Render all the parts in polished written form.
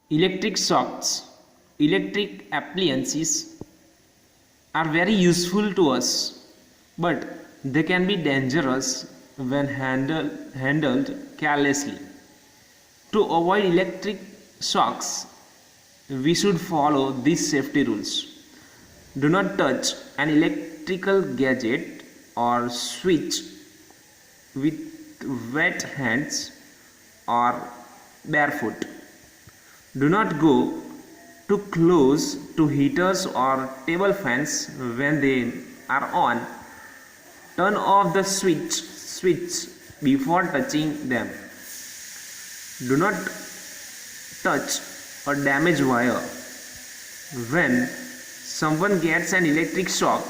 Electric shocks, electric appliances are very useful to us, but they can be dangerous when handled carelessly. To avoid electric shocks, we should follow these safety rules. Do not touch an electrical gadget or switch with wet hands or barefoot. Do not go too close to heaters or table fans when they are on. Turn off the switch before touching them. Do not touch or damage wire. When someone gets an electric shock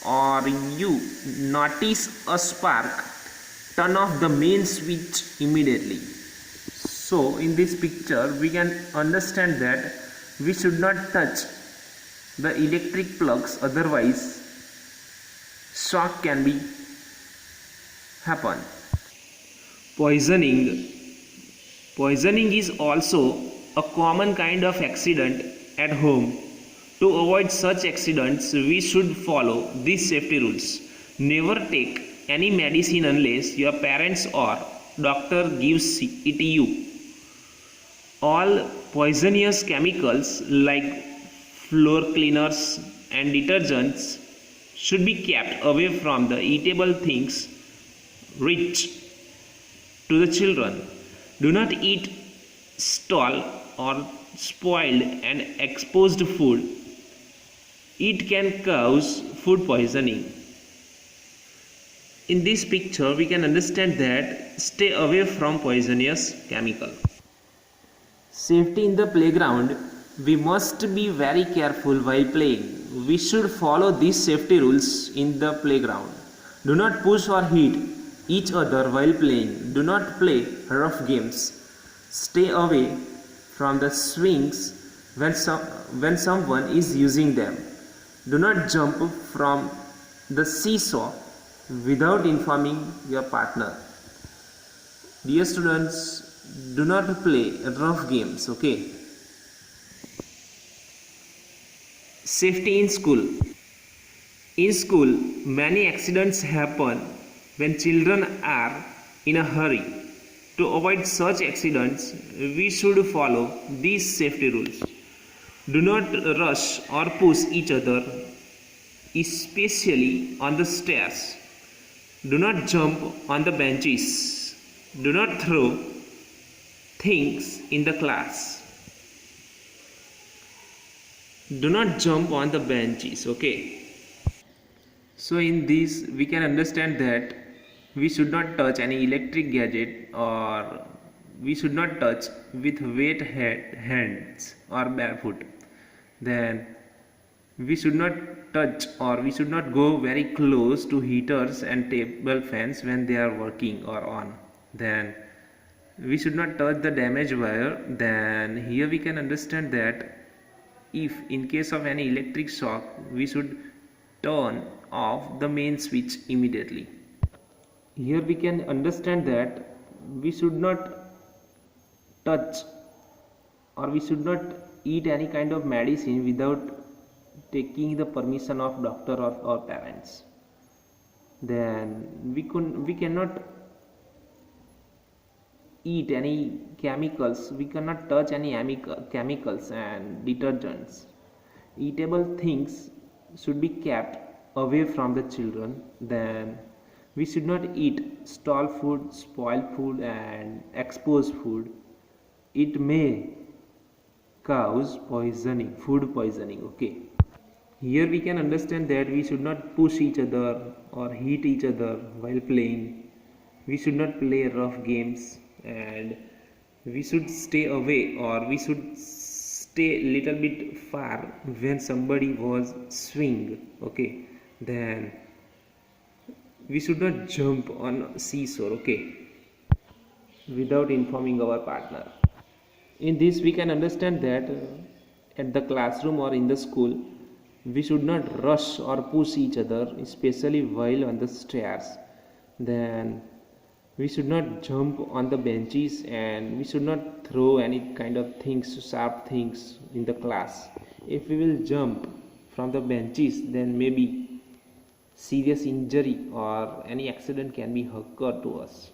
or you notice a spark, turn off the main switch immediately. So in this picture we can understand that we should not touch the electric plugs, otherwise shock can be happen. Poisoning is also a common kind of accident at home. To avoid such accidents, we should follow these safety rules. Never take any medicine unless your parents or doctor gives it to you. All poisonous chemicals like floor cleaners and detergents should be kept away from the eatable things reach to the children. Do not eat stale or spoiled and exposed food. It can cause food poisoning. In this picture, we can understand that stay away from poisonous chemical. Safety in the playground. We must be very careful while playing. We should follow these safety rules in the playground. Do not push or hit each other while playing. Do not play rough games. Stay away from the swings when someone is using them. Do not jump from the seesaw without informing your partner. Dear students, do not play rough games, okay? Safety in school. In school, many accidents happen when children are in a hurry. To avoid such accidents, we should follow these safety rules. Do not rush or push each other, especially on the stairs. Do not jump on the benches. Do not throw things in the class. Do not jump on the benches, okay? So in this we can understand that we should not touch any electric gadget, or we should not touch with wet hands or barefoot. Then we should not touch, or we should not go very close to heaters and table fans when they are working or on. Then we should not touch the damaged wire. Then here we can understand that if in case of any electric shock, we should turn off the main switch immediately. Here we can understand that we should not touch, or we should not eat any kind of medicine without taking the permission of doctor or parents. Then we cannot eat any chemicals. We cannot touch any chemicals and detergents. Eatable things should be kept away from the children. Then we should not eat stale food, spoiled food and exposed food. It may cause poisoning, food poisoning, okay? Here we can understand that we should not push each other or hit each other while playing. We should not play rough games, and we should stay away, or we should stay little bit far when somebody was swing, okay? Then we should not jump on seesaw, okay, without informing our partner. In this we can understand that at the classroom or in the school, we should not rush or push each other, especially while on the stairs. Then We should not jump on the benches, and we should not throw any kind of things, sharp things in the class. If we will jump from the benches, then maybe serious injury or any accident can be occurred to us.